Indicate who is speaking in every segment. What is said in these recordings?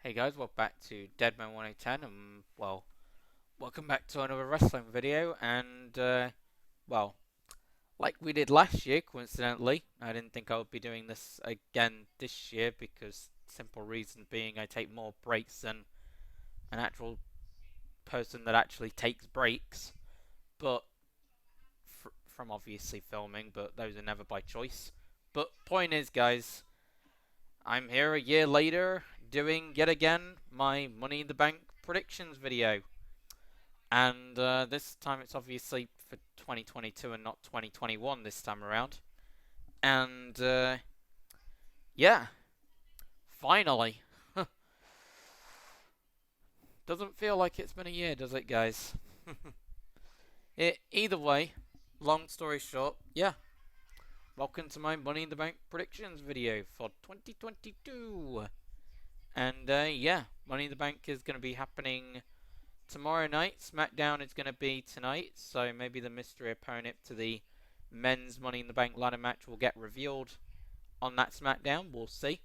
Speaker 1: Hey guys, welcome back to Deadman1010 and welcome back to another wrestling video and well, like we did last year, coincidentally, I didn't think I would be doing this again this year because simple reason being I take more breaks than an actual person that actually takes breaks, but from obviously filming, but those are never by choice. But point is, guys, I'm here a year later doing yet again my Money in the Bank predictions video. And this time it's obviously for 2022 and not 2021 this time around. And yeah, finally. Doesn't feel like it's been a year, does it, guys? Either way, long story short, yeah. Welcome to my Money in the Bank predictions video for 2022. And yeah, Money in the Bank is going to be happening tomorrow night. SmackDown is going to be tonight, so maybe the mystery opponent to the men's Money in the Bank ladder match will get revealed on that SmackDown. We'll see,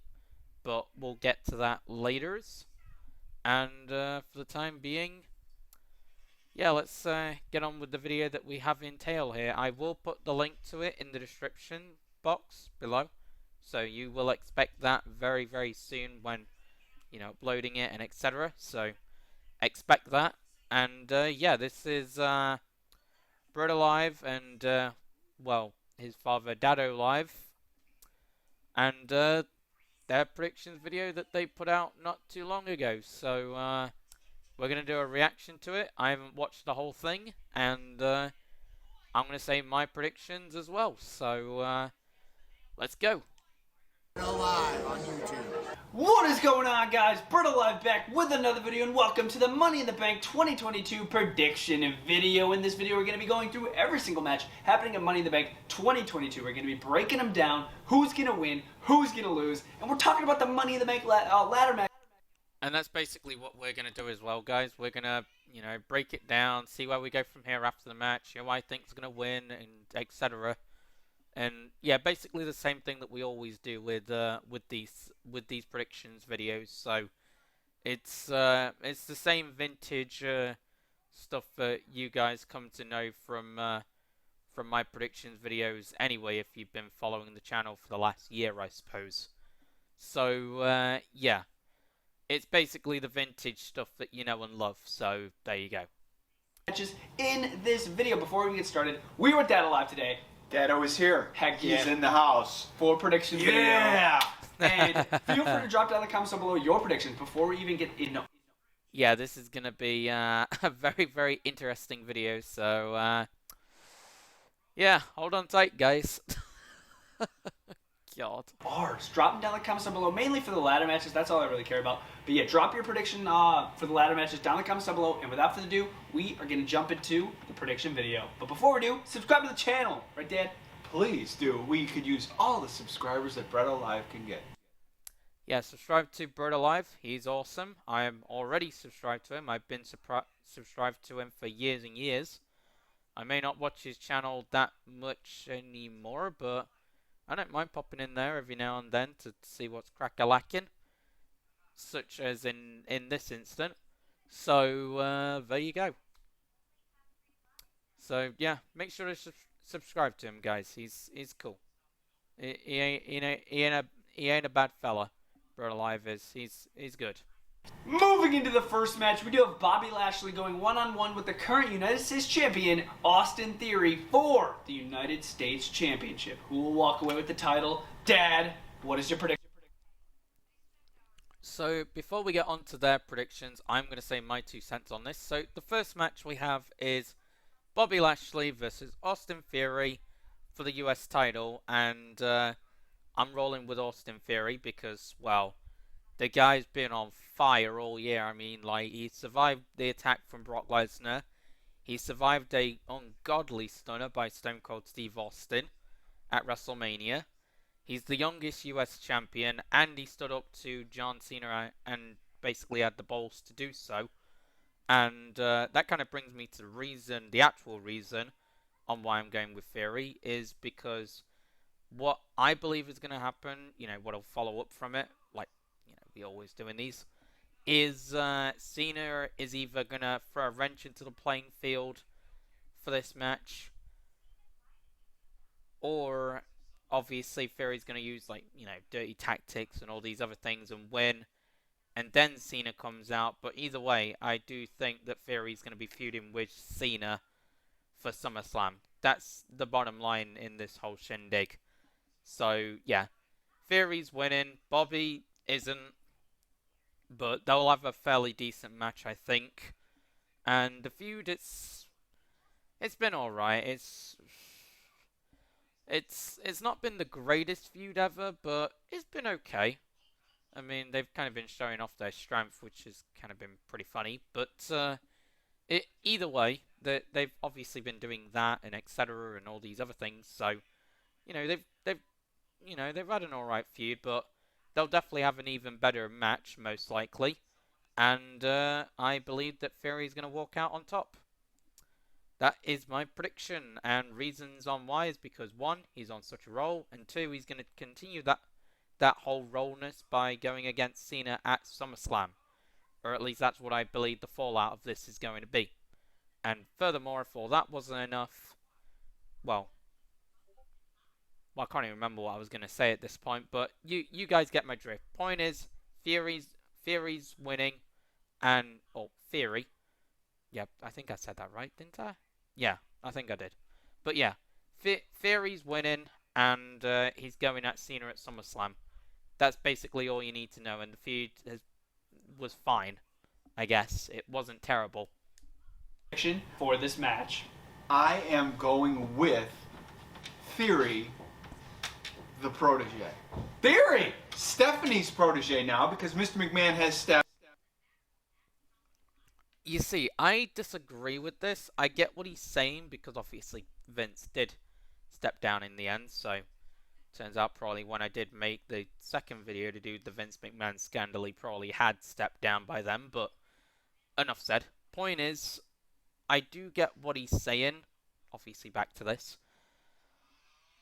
Speaker 1: but we'll get to that later. And for the time being, yeah, let's get on with the video that we have in tail here. I will put the link to it in the description box below, so you will expect that very, very soon when, uploading it and etc. So expect that. And yeah, this is Brett Alive and his father Dado Live, and their predictions video that they put out not too long ago. So we're gonna do a reaction to it. I haven't watched the whole thing, and I'm gonna say my predictions as well. So let's go.
Speaker 2: Alive on YouTube.
Speaker 3: What is going on, guys? Brett Alive back with another video, and welcome to the Money in the Bank 2022 prediction video. In this video, we're going to be going through every single match happening at Money in the Bank 2022. We're going to be breaking them down, who's going to win, who's going to lose, and we're talking about the Money in the Bank ladder match.
Speaker 1: And that's basically what we're going to do as well, guys. We're going to, break it down, see where we go from here after the match, who I think's going to win, and etc. And yeah, basically the same thing that we always do with these predictions videos. So it's the same vintage stuff that you guys come to know from my predictions videos anyway, if you've been following the channel for the last year, I suppose. So yeah, it's basically the vintage stuff that you know and love. So there you go.
Speaker 3: Matches in this video. Before we get started, we were Dad Alive today.
Speaker 2: Dado is here.
Speaker 3: Heck yeah.
Speaker 2: He's in the house.
Speaker 3: For predictions video.
Speaker 2: Yeah!
Speaker 3: And feel free to drop down in the comments down below your predictions before we even get into.
Speaker 1: Yeah, this is going to be a very, very interesting video. So yeah, hold on tight, guys. God.
Speaker 3: Bars. Drop them down in the comments down below, mainly for the ladder matches. That's all I really care about. But yeah, drop your prediction for the ladder matches down in the comments down below. And without further ado, we are going to jump into the prediction video. But before we do, subscribe to the channel. Right, Dad?
Speaker 2: Please do. We could use all the subscribers that Brett Alive can get.
Speaker 1: Yeah, subscribe to Brett Alive. He's awesome. I am already subscribed to him. I've been subscribed to him for years and years. I may not watch his channel that much anymore, but I don't mind popping in there every now and then to see what's crack-a-lacking, such as in this instant. So there you go. So yeah, make sure to subscribe to him, guys. He's cool. He ain't a bad fella. Brett Alive is. He's good.
Speaker 3: Moving into the first match, we do have Bobby Lashley going one-on-one with the current United States Champion, Austin Theory, for the United States Championship. Who will walk away with the title? Dad, what is your prediction?
Speaker 1: So before we get on to their predictions, I'm going to say my 2 cents on this. So the first match we have is Bobby Lashley versus Austin Theory for the US title, and I'm rolling with Austin Theory because, well, the guy's been on fire all year. I mean, like, he survived the attack from Brock Lesnar. He survived a ungodly stunner by Stone Cold Steve Austin at WrestleMania. He's the youngest US champion, and he stood up to John Cena and basically had the balls to do so. And that kind of brings me to the actual reason on why I'm going with Theory is because what I believe is going to happen, what'll follow up from it, like, we always do in these, is Cena is either gonna throw a wrench into the playing field for this match, or obviously Theory's gonna use like dirty tactics and all these other things and win, and then Cena comes out. But either way, I do think that Theory's gonna be feuding with Cena for SummerSlam. That's the bottom line in this whole shindig. So yeah, Theory's winning. Bobby isn't, but they'll have a fairly decent match, I think. And the feud, it's been all right. It's not been the greatest feud ever, but it's been okay. I mean, they've kind of been showing off their strength, which has kind of been pretty funny. But either way, they've obviously been doing that and etc. and all these other things. So they've had an all right feud, but they'll definitely have an even better match most likely. And I believe that Theory is going to walk out on top. That is my prediction, and reasons on why is because one, he's on such a roll, and two, he's going to continue that whole rollness by going against Cena at SummerSlam, or at least that's what I believe the fallout of this is going to be. And furthermore, if all that wasn't enough, well, I can't even remember what I was going to say at this point, but you guys get my drift. Point is, Theory's winning, and Theory. Yeah, I think I said that right, didn't I? Yeah, I think I did. But yeah, Theory's winning, and he's going at Cena at SummerSlam. That's basically all you need to know, and the feud was fine, I guess. It wasn't terrible.
Speaker 3: For this match,
Speaker 2: I am going with Theory, the protege.
Speaker 3: Theory!
Speaker 2: Stephanie's protege now because Mr. McMahon has Steph.
Speaker 1: You see, I disagree with this. I get what he's saying because obviously Vince did step down in the end, so turns out probably when I did make the second video to do the Vince McMahon scandal, he probably had stepped down by then, but enough said. Point is, I do get what he's saying, obviously back to this,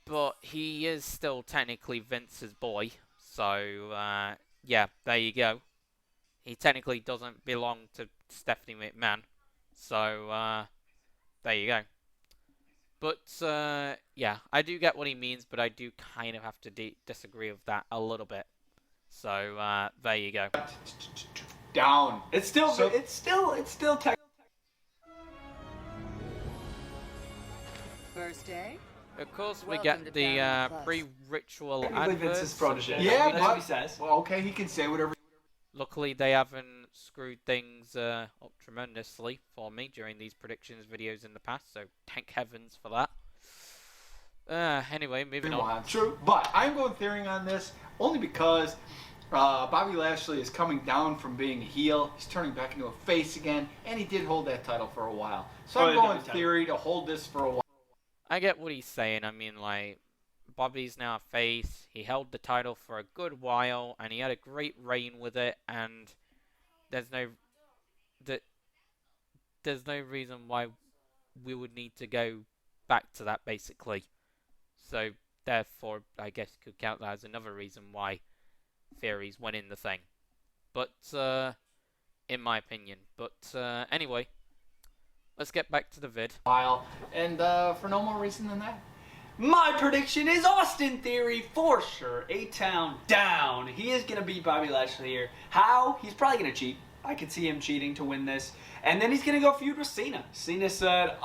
Speaker 1: but he is still technically Vince's boy, so yeah, there you go. He technically doesn't belong to Stephanie McMahon, so there you go. But yeah, I do get what he means, but I do kind of have to disagree with that a little bit. So there you go.
Speaker 2: Down.
Speaker 3: It's still
Speaker 4: First day?
Speaker 1: Of course, we
Speaker 4: Welcome
Speaker 1: get
Speaker 4: to
Speaker 1: the
Speaker 4: Family Plus.
Speaker 1: pre-ritual
Speaker 3: technically Vince's
Speaker 1: adverts.
Speaker 3: protege.
Speaker 2: Yeah,
Speaker 3: that's
Speaker 2: but
Speaker 3: what he says.
Speaker 2: well, okay, he can say whatever.
Speaker 1: Luckily, they haven't screwed things up tremendously for me during these predictions videos in the past, so thank heavens for that. Anyway, moving on.
Speaker 2: True, but I'm going Theory on this only because Bobby Lashley is coming down from being a heel. He's turning back into a face again, and he did hold that title for a while. So I'm going Theory to hold this for a while.
Speaker 1: I get what he's saying. I mean, like, Bobby's now a face. He held the title for a good while, and he had a great reign with it. And there's no reason why we would need to go back to that, basically. So therefore, I guess you could count that as another reason why Theory's winning the thing. But in my opinion. But anyway, let's get back to the vid.
Speaker 2: And for no more reason than that.
Speaker 3: My prediction is Austin Theory for sure. A-Town down. He is going to beat Bobby Lashley here. How? He's probably going to cheat. I could see him cheating to win this. And then he's going to go feud with Cena. Cena said,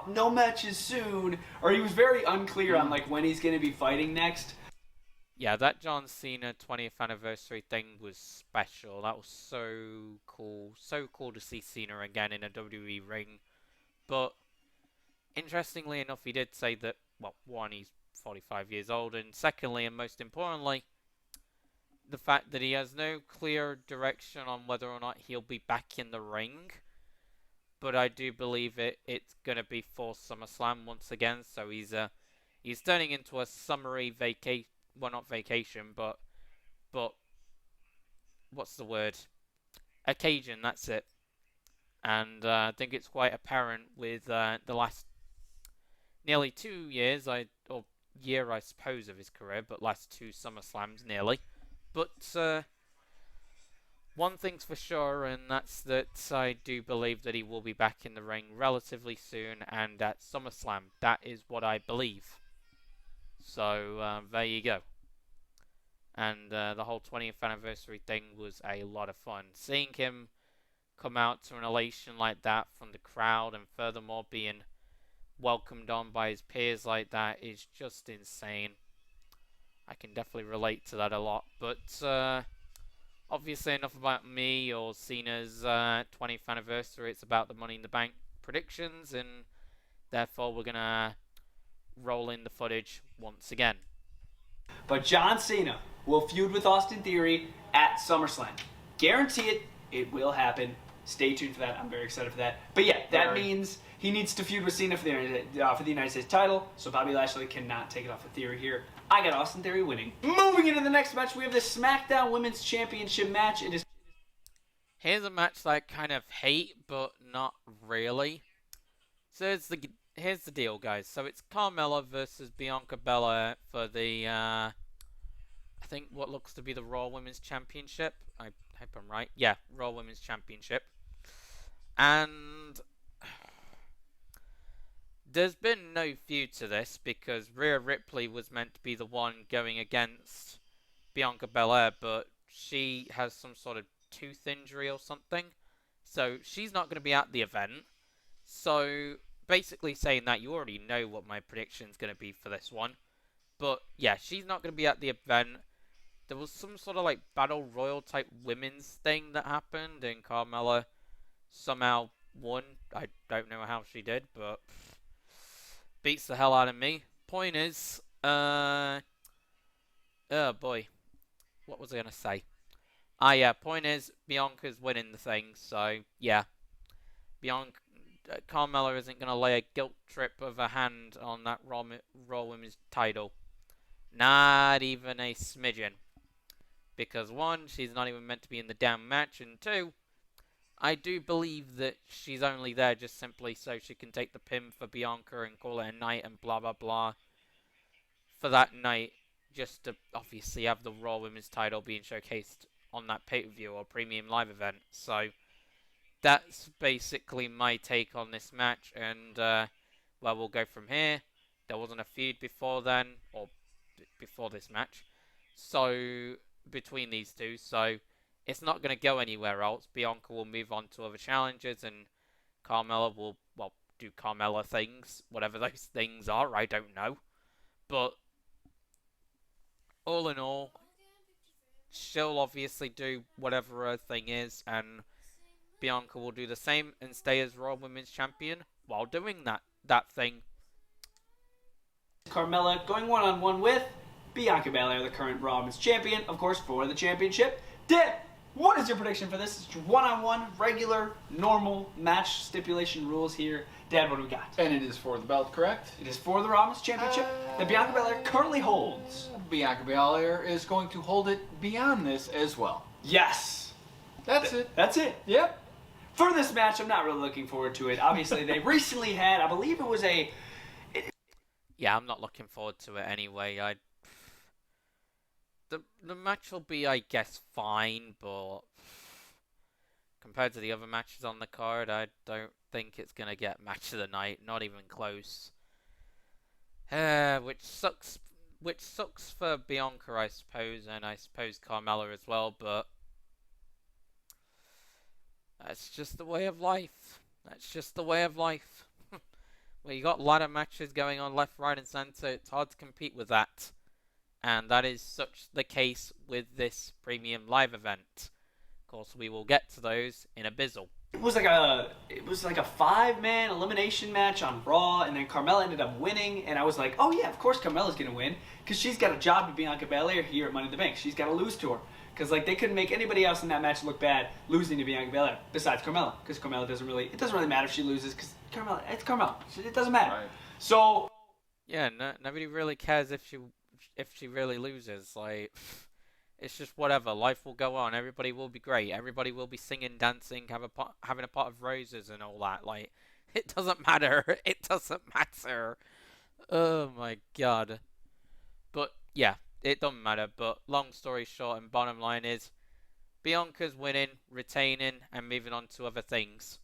Speaker 3: no matches soon. Or he was very unclear on like when he's going to be fighting next.
Speaker 1: Yeah, that John Cena 20th anniversary thing was special. That was so cool. So cool to see Cena again in a WWE ring. But interestingly enough, he did say that, well, one, he's 45 years old, and secondly, and most importantly, the fact that he has no clear direction on whether or not he'll be back in the ring. But I do believe it's going to be for SummerSlam once again, so he's turning into a summary vacation. Well, not vacation, but what's the word? Occasion, that's it. And I think it's quite apparent with the last nearly 2 years, or year I suppose, of his career, but last 2 SummerSlams nearly. But one thing's for sure, and that's that I do believe that he will be back in the ring relatively soon and at SummerSlam. That is what I believe. So, there you go. And the whole 20th anniversary thing was a lot of fun. Seeing him come out to an elation like that from the crowd, and furthermore being welcomed on by his peers like that, is just insane. I can definitely relate to that a lot. But obviously enough about me or Cena's 20th anniversary. It's about the Money in the Bank predictions, and therefore we're going to roll in the footage once again.
Speaker 3: But John Cena will feud with Austin Theory at SummerSlam. Guarantee it, it will happen. Stay tuned for that. I'm very excited for that. But yeah, that means he needs to feud with Cena for the United States title, so Bobby Lashley cannot take it off of Theory here. I got Austin Theory winning. Moving into the next match, we have the SmackDown Women's Championship match. It is.
Speaker 1: Here's a match that I kind of hate, but not really. So here's the deal, guys. So it's Carmella versus Bianca Belair for the, I think what looks to be the Raw Women's Championship. I hope I'm right. Yeah, Raw Women's Championship. And there's been no feud to this because Rhea Ripley was meant to be the one going against Bianca Belair, but she has some sort of tooth injury or something. So she's not going to be at the event. So basically saying that you already know what my prediction is going to be for this one. But yeah, she's not going to be at the event. There was some sort of like Battle Royal type women's thing that happened, and Carmella somehow won. I don't know how she did, but beats the hell out of me. Point is, oh boy, what was I going to say? Yeah, point is, Bianca's winning the thing, so yeah. Carmella isn't going to lay a guilt trip of a hand on that Raw Women's title. Not even a smidgen. Because one, she's not even meant to be in the damn match, and two, I do believe that she's only there just simply so she can take the pin for Bianca and call it a night and blah blah blah. For that night, just to obviously have the Raw Women's title being showcased on that pay-per-view or premium live event. So that's basically my take on this match, and well, we'll go from here. There wasn't a feud before then, or before this match, so between these two, so it's not going to go anywhere else. Bianca will move on to other challenges, and Carmella will, well, do Carmella things, whatever those things are, I don't know. But all in all, she'll obviously do whatever her thing is, and Bianca will do the same and stay as Raw Women's Champion while doing that thing.
Speaker 3: Carmella going one-on-one with Bianca Belair, the current Raw Women's Champion, of course, for the championship. Dad, what is your prediction for this? It's one-on-one, regular, normal match stipulation rules here. Dad, what do we got?
Speaker 2: And it is for the belt, correct?
Speaker 3: It is for the Raw Women's Championship that Bianca Belair currently holds.
Speaker 2: Bianca Belair is going to hold it beyond this as well.
Speaker 3: Yes.
Speaker 2: That's it.
Speaker 3: That's it.
Speaker 2: Yep.
Speaker 3: For this match, I'm not really looking forward to it. Obviously, they recently had, I believe it was a...
Speaker 1: Yeah, I'm not looking forward to it anyway. The match will be, I guess, fine, but compared to the other matches on the card, I don't think it's going to get match of the night, not even close. Which sucks for Bianca, I suppose, and I suppose Carmella as well, but that's just the way of life. That's just the way of life. Well, you got ladder matches going on left, right, and centre. It's hard to compete with that. And that is such the case with this premium live event. Of course, we will get to those in a bizzle.
Speaker 3: It was like a 5-man elimination match on Raw, and then Carmella ended up winning, and I was like, oh yeah, of course Carmella's gonna win, because she's got a job to Bianca Belair here at Money in the Bank. She's got to lose to her, because like they couldn't make anybody else in that match look bad losing to Bianca Belair besides Carmella, because Carmella doesn't really matter if she loses, because it's Carmella. It doesn't matter.
Speaker 2: Right.
Speaker 3: So
Speaker 1: yeah, nobody really cares if she really loses. Like, it's just whatever. Life will go on. Everybody will be great. Everybody will be singing, dancing, having a pot of roses and all that. Like, it doesn't matter. It doesn't matter. Oh my god. But yeah, it doesn't matter. But long story short and bottom line is, Bianca's winning, retaining, and moving on to other things.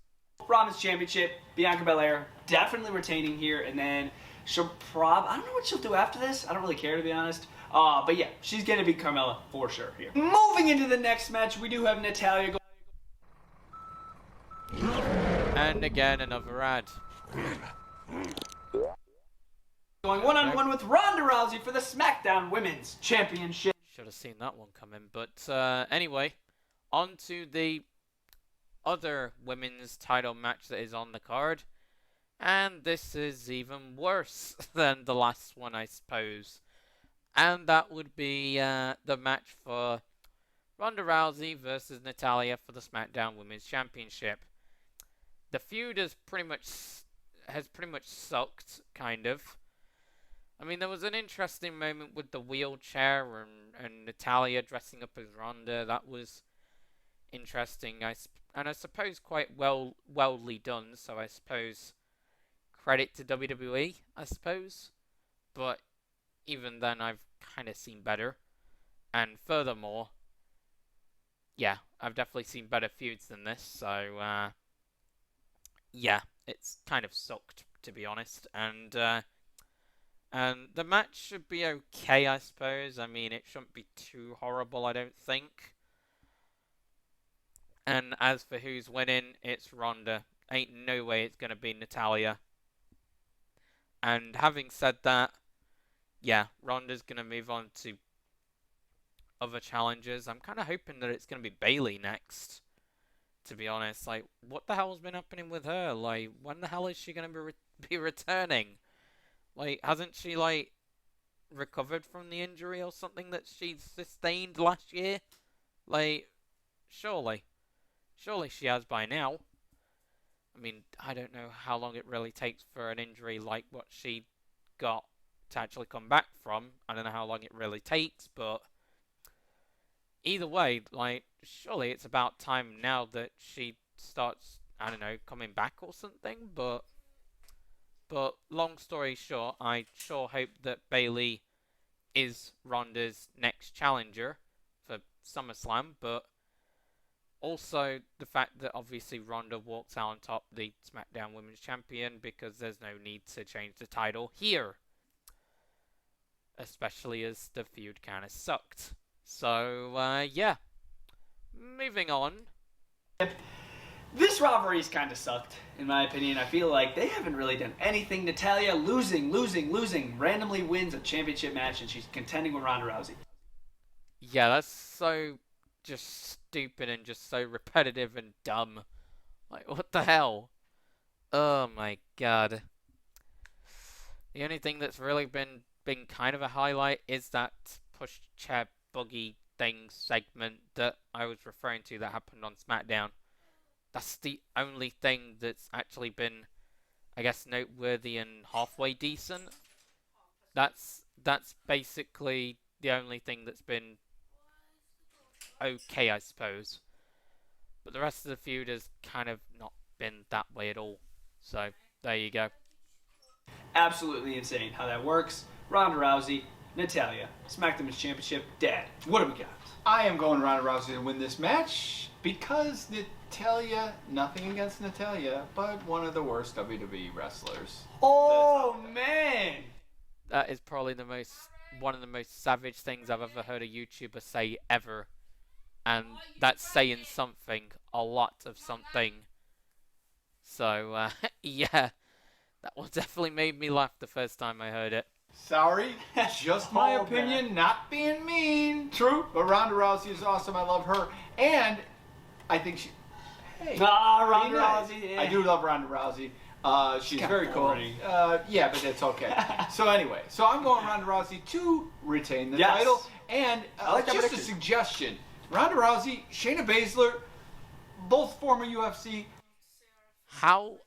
Speaker 3: Women's Championship, Bianca Belair definitely retaining here, and then she'll I don't know what she'll do after this. I don't really care, to be honest. But yeah, she's going to be Carmella for sure here. Moving into the next match, we do have Natalya.
Speaker 1: And again, another ad.
Speaker 3: Going one-on-one with Ronda Rousey for the SmackDown Women's Championship.
Speaker 1: Should have seen that one coming. But anyway, on to the other women's title match that is on the card. And this is even worse than the last one, I suppose. And that would be the match for Ronda Rousey versus Natalya for the SmackDown Women's Championship. The feud has pretty much sucked, kind of. I mean, there was an interesting moment with the wheelchair and Natalya dressing up as Ronda. That was interesting, and I suppose quite wellly done. So I suppose credit to WWE, I suppose. But even then, I've kind of seen better. And furthermore, yeah, I've definitely seen better feuds than this. So yeah, it's kind of sucked, to be honest. And the match should be okay, I suppose. I mean, it shouldn't be too horrible, I don't think. And as for who's winning, it's Ronda. Ain't no way it's going to be Natalya. And having said that, yeah, Ronda's going to move on to other challenges. I'm kind of hoping that it's going to be Bayley next, to be honest. Like, what the hell's been happening with her? Like, when the hell is she going to be returning? Like, hasn't she, like, recovered from the injury or something that she sustained last year? Like, surely. Surely she has by now. I mean, I don't know how long it really takes for an injury like what she got to actually come back from. I don't know how long it really takes, but either way, like, surely it's about time now that she starts, I don't know, coming back or something, but long story short, I sure hope that Bayley is Ronda's next challenger for SummerSlam, but also the fact that obviously Ronda walks out on top, the SmackDown Women's Champion, because there's no need to change the title here. Especially as the feud kind of sucked. So, yeah. Moving on.
Speaker 3: This rivalry's kind of sucked, in my opinion. I feel like they haven't really done anything. Natalya losing, randomly wins a championship match, and she's contending with Ronda Rousey.
Speaker 1: Yeah, that's so just stupid and just so repetitive and dumb. Like, what the hell? Oh my god. The only thing that's really been kind of a highlight is that pushchair buggy thing segment that I was referring to that happened on SmackDown. That's the only thing that's actually been, I guess, noteworthy and halfway decent. That's basically the only thing that's been okay, I suppose. But the rest of the feud has kind of not been that way at all. So, there you go.
Speaker 3: Absolutely insane how that works. Ronda Rousey, Natalya, SmackDown Women's Championship. Dad, what do we got?
Speaker 2: I am going Ronda Rousey to win this match because Natalya, nothing against Natalya, but one of the worst WWE wrestlers.
Speaker 3: Oh, man!
Speaker 1: That is probably one of the most savage things I've ever heard a YouTuber say ever. And that's saying something, a lot of something. So, yeah, that one definitely made me laugh the first time I heard it.
Speaker 2: Sorry, just my opinion, not being mean. True, but Ronda Rousey is awesome. I love her, and I think she. Hey,
Speaker 3: Ronda Rousey. Yeah.
Speaker 2: I do love Ronda Rousey. She's very cool. Yeah, but it's okay. So anyway, I'm going Ronda Rousey to retain the title, and just a suggestion: Ronda Rousey, Shayna Baszler, both former UFC.
Speaker 1: How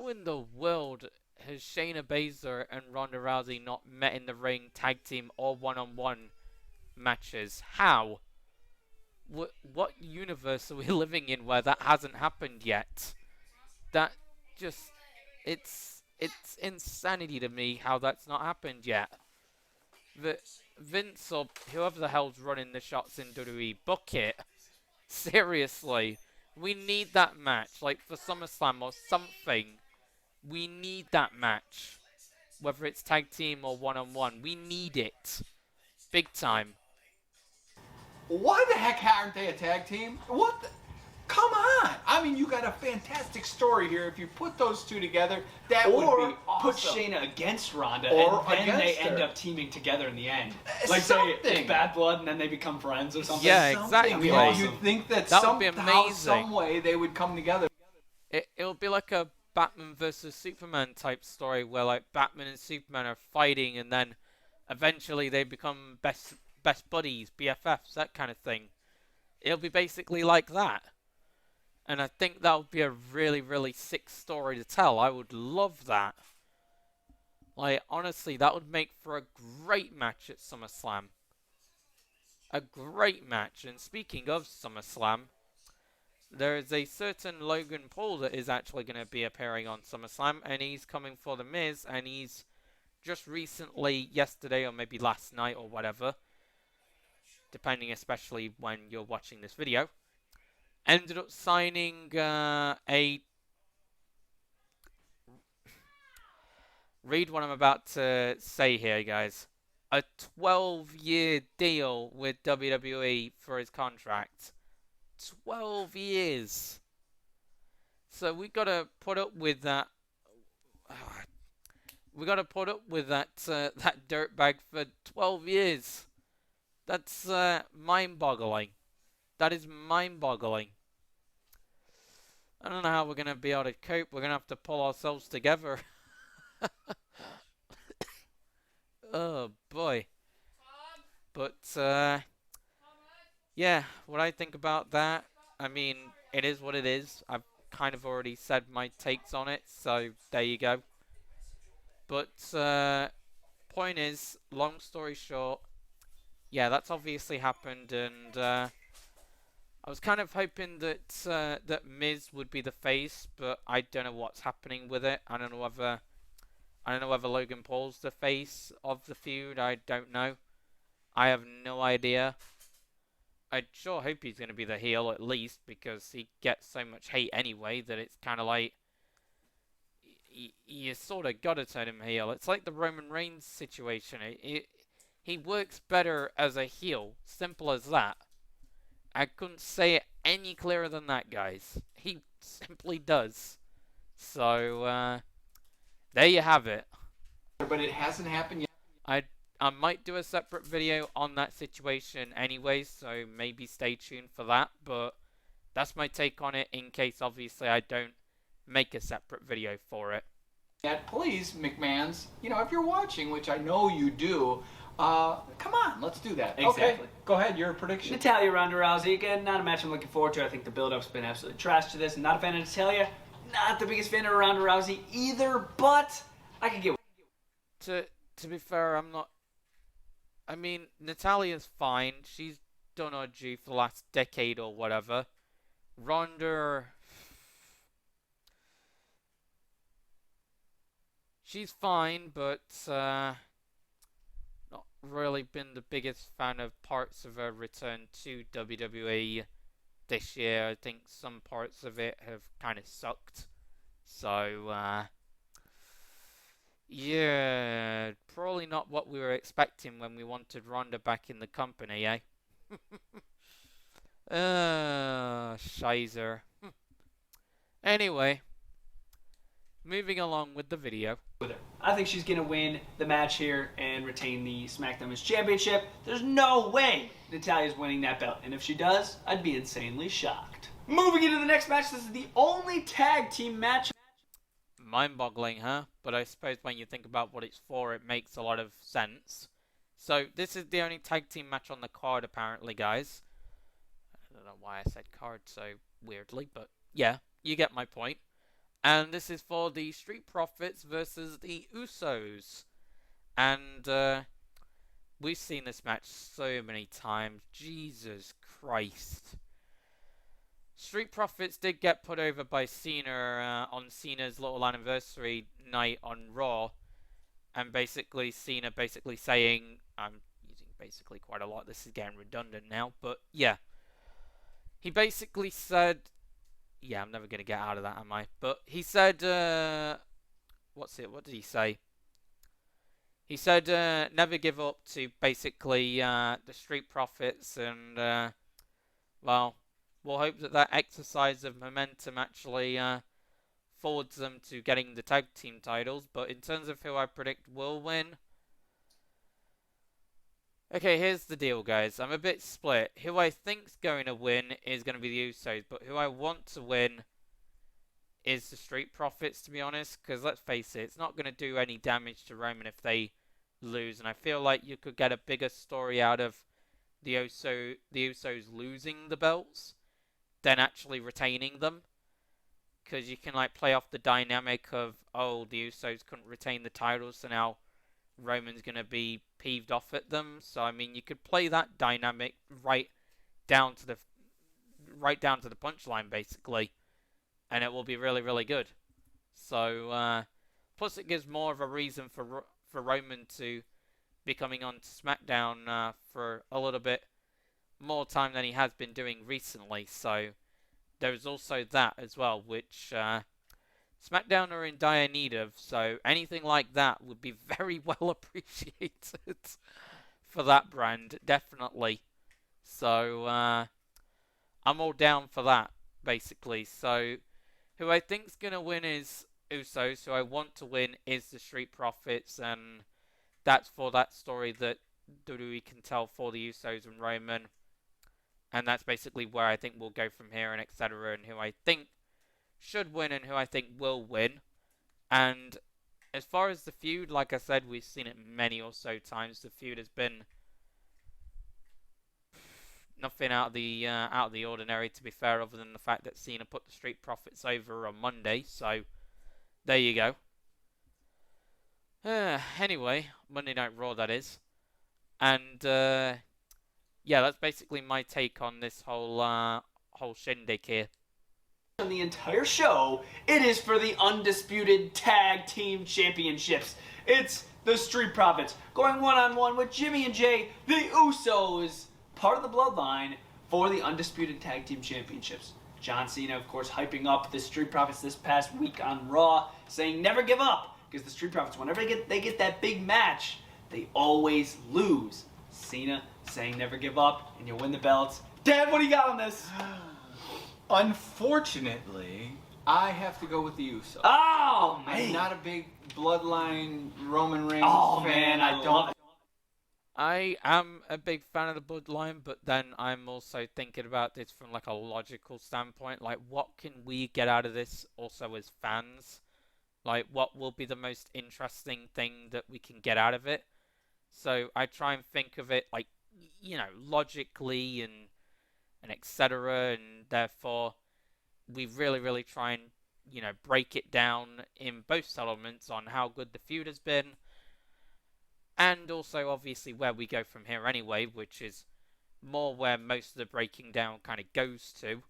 Speaker 1: in the world has Shayna Baszler and Ronda Rousey not met in the ring, tag team, or one-on-one matches? How? What universe are we living in where that hasn't happened yet? That just... It's insanity to me how that's not happened yet. Vince or whoever the hell's running the shots in WWE, book it. Seriously. We need that match. Like, for SummerSlam or something. We need that match. Whether it's tag team or one-on-one. We need it. Big time.
Speaker 2: Why the heck aren't they a tag team? What the? Come on! I mean, you got a fantastic story here. If you put those two together, that would be awesome.
Speaker 3: Put Shayna against Ronda,
Speaker 2: Or
Speaker 3: and then they
Speaker 2: against her.
Speaker 3: end up teaming together in the end.
Speaker 2: Like
Speaker 3: say
Speaker 2: something.
Speaker 3: it's bad blood, and then they become friends or something.
Speaker 1: Yeah,
Speaker 2: Something.
Speaker 1: exactly.
Speaker 3: Awesome.
Speaker 2: You'd think that,
Speaker 1: That would be
Speaker 2: somehow,
Speaker 1: amazing.
Speaker 2: some way, they would come together.
Speaker 1: It'll be like a Batman versus Superman type story where like Batman and Superman are fighting and then eventually they become best buddies, BFFs, that kind of thing. It'll be basically like that. And I think that would be a really, really sick story to tell. I would love that. Like, honestly, that would make for a great match at SummerSlam. A great match. And speaking of SummerSlam, there is a certain Logan Paul that is actually going to be appearing on SummerSlam, and he's coming for The Miz, and he's just recently, yesterday or maybe last night or whatever, depending especially when you're watching this video, ended up signing read what I'm about to say here, guys. A 12-year deal with WWE for his contract. 12 years. So we gotta put up with that. We gotta put up with that that dirtbag for 12 years. That's mind-boggling. That is mind-boggling. I don't know how we're gonna be able to cope. We're gonna have to pull ourselves together. Oh boy. But yeah, what I think about that, I mean, it is what it is. I've kind of already said my takes on it, so there you go. But point is, long story short, yeah, that's obviously happened, and I was kind of hoping that that Miz would be the face, but I don't know what's happening with it. I don't know whether Logan Paul's the face of the feud. I don't know. I have no idea. I sure hope he's going to be the heel at least, because he gets so much hate anyway that it's kind of like you sort of got to turn him heel. It's like the Roman Reigns situation. He works better as a heel. Simple as that. I couldn't say it any clearer than that, guys. He simply does. So, there you have it.
Speaker 2: But it hasn't happened yet.
Speaker 1: I might do a separate video on that situation anyway, so maybe stay tuned for that, but that's my take on it in case, obviously, I don't make a separate video for it.
Speaker 2: Yet, please, McMahons, if you're watching, which I know you do, come on, let's do that.
Speaker 3: Exactly.
Speaker 2: Okay, go ahead, your prediction.
Speaker 3: Natalya, Ronda Rousey, again, not a match I'm looking forward to. I think the build-up's been absolutely trash to this. I'm not a fan of Natalya, not the biggest fan of Ronda Rousey either, but I could get...
Speaker 1: To be fair, I'm not... I mean, Natalya's fine. She's done her due for the last decade or whatever. Ronda... She's fine, but not really been the biggest fan of parts of her return to WWE this year. I think some parts of it have kind of sucked. So, yeah, probably not what we were expecting when we wanted Ronda back in the company, eh? Shizer. Anyway, moving along with the video.
Speaker 3: I think she's going to win the match here and retain the SmackDown Women's Championship. There's no way Natalya's winning that belt, and if she does, I'd be insanely shocked. Moving into the next match, this is the only tag team match.
Speaker 1: Mind-boggling, huh? But I suppose when you think about what it's for, it makes a lot of sense. So, this is the only tag team match on the card, apparently, guys. I don't know why I said card so weirdly, but yeah, you get my point. And this is for the Street Profits versus the Usos. And we've seen this match so many times. Jesus Christ. Street Profits did get put over by Cena on Cena's little anniversary night on Raw. And basically, Cena basically saying, I'm using basically quite a lot, this is getting redundant now, but yeah. he basically said, yeah, I'm never going to get out of that, am I? But he said, what did he say? He said, never give up to basically the Street Profits, and, well, we'll hope that that exercise of momentum actually forwards them to getting the tag team titles. But in terms of who I predict will win, okay, here's the deal, guys. I'm a bit split. Who I think's going to win is going to be the Usos, but who I want to win is the Street Profits, to be honest, because let's face it, it's not going to do any damage to Roman if they lose, and I feel like you could get a bigger story out of the Usos losing the belts than actually retaining them, because you can like play off the dynamic of, oh, the Usos couldn't retain the titles, so now Roman's going to be peeved off at them. So I mean, you could play that dynamic right down to the punchline basically, and it will be really, really good. So plus it gives more of a reason for Roman to be coming on to SmackDown for a little bit more time than he has been doing recently. So there's also that as well, which SmackDown are in dire need of. So anything like that would be very well appreciated for that brand, definitely. So I'm all down for that, basically. So who I think's going to win is Usos. Who I want to win is the Street Profits, and that's for that story that WWE can tell for the Usos and Roman. And that's basically where I think we'll go from here, and etc. And who I think should win and who I think will win. And as far as the feud, like I said, we've seen it many or so times. The feud has been nothing out of the ordinary, to be fair, other than the fact that Cena put the Street Profits over on Monday. So there you go. Anyway, Monday Night Raw, that is. And yeah, that's basically my take on this whole shindig here.
Speaker 3: On the entire show, it is for the undisputed tag team championships. It's the Street Profits going one-on-one with Jimmy and Jay, the Usos, part of the bloodline, for the undisputed tag team championships. John Cena, of course, hyping up the Street Profits this past week on Raw, saying never give up, because the Street Profits, whenever they get that big match, they always lose. Cena saying never give up, and you'll win the belts. Dad, what do you got on this?
Speaker 2: Unfortunately, I have to go with the Usos.
Speaker 3: Oh, man.
Speaker 2: I'm not a big Bloodline Roman Reigns fan.
Speaker 3: Man, I don't.
Speaker 1: I am a big fan of the Bloodline, but then I'm also thinking about this from like a logical standpoint. Like, what can we get out of this also as fans? Like, what will be the most interesting thing that we can get out of it? So I try and think of it like, you know, logically and etc. And therefore, we really, really try and, you know, break it down in both settlements on how good the feud has been, and also obviously where we go from here anyway, which is more where most of the breaking down kind of goes to,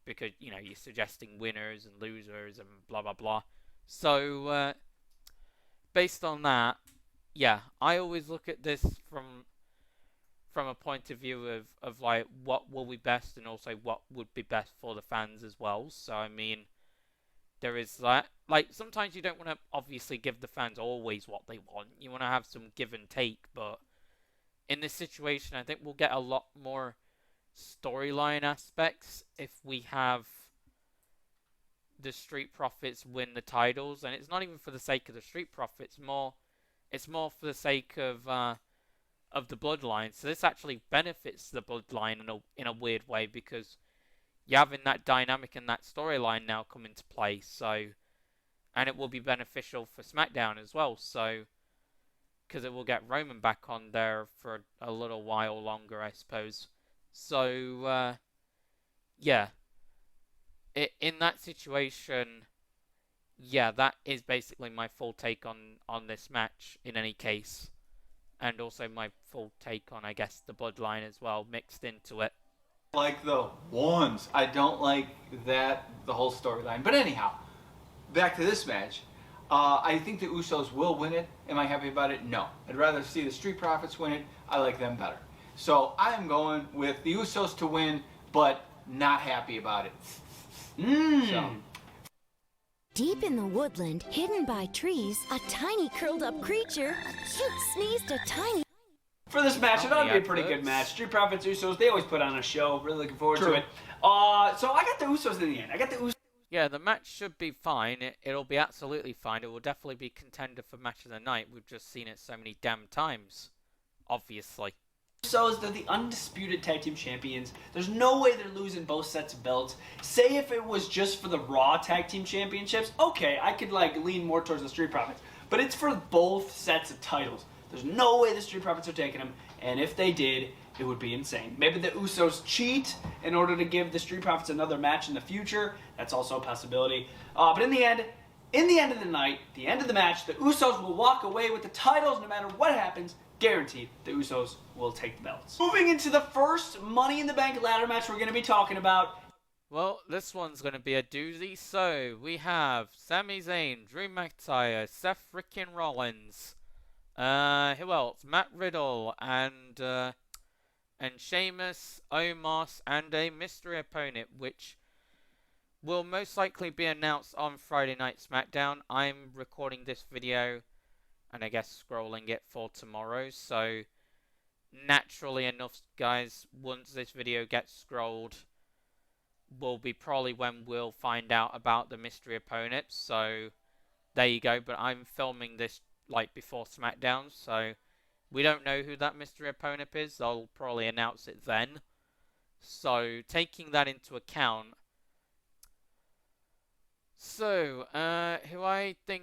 Speaker 1: because, you know, you're suggesting winners and losers and blah blah blah. So based on that, yeah, I always look at this from a point of view of like what will be best and also what would be best for the fans as well. So I mean, there is that. Like, sometimes you don't want to obviously give the fans always what they want. You want to have some give and take, but in this situation, I think we'll get a lot more storyline aspects if we have the Street Profits win the titles, and it's not even for the sake of the Street Profits. It's more for the sake of the Bloodline. So this actually benefits the Bloodline in a weird way, because you're having that dynamic and that storyline now come into play. So, and it will be beneficial for SmackDown as well. So, because it will get Roman back on there for a little while longer, I suppose. So, yeah. In that situation, yeah, that is basically my full take on this match in any case. And also my full take on, I guess, the Bloodline as well, mixed into it.
Speaker 2: Like the ones. I don't like the whole storyline. But anyhow, back to this match. I think the Usos will win it. Am I happy about it? No. I'd rather see the Street Profits win it. I like them better. So I am going with the Usos to win, but not happy about it. So.
Speaker 5: Deep in the woodland, hidden by trees, a tiny curled-up creature sneezed a tiny...
Speaker 3: For this match, it ought to be a pretty good match. Street Profits, Usos, they always put on a show. Really looking forward to it. So I got the Usos in the end. I got the Usos.
Speaker 1: Yeah, the match should be fine. It'll be absolutely fine. It will definitely be contender for match of the night. We've just seen it so many damn times. Obviously.
Speaker 3: Usos, they're the undisputed tag team champions. There's no way they're losing both sets of belts. Say if it was just for the Raw tag team championships, okay, I could like lean more towards the Street Profits. But it's for both sets of titles. There's no way the Street Profits are taking them, and if they did, it would be insane. Maybe the Usos cheat in order to give the Street Profits another match in the future. That's also a possibility. But in the end of the night, the end of the match, the Usos will walk away with the titles no matter what happens. Guaranteed, the Usos will take the belts. Moving into the first Money in the Bank ladder match we're going to be talking about.
Speaker 1: Well, this one's going to be a doozy. So, we have Sami Zayn, Drew McIntyre, Seth frickin' Rollins. Who else? Matt Riddle and Sheamus, Omos, and a mystery opponent, which will most likely be announced on Friday Night SmackDown. I'm recording this video and I guess scrolling it for tomorrow, so naturally enough, guys, once this video gets scrolled, will be probably when we'll find out about the mystery opponent, so there you go. But I'm filming this like before SmackDown, so we don't know who that mystery opponent is. They'll probably announce it then. So taking that into account, so who I think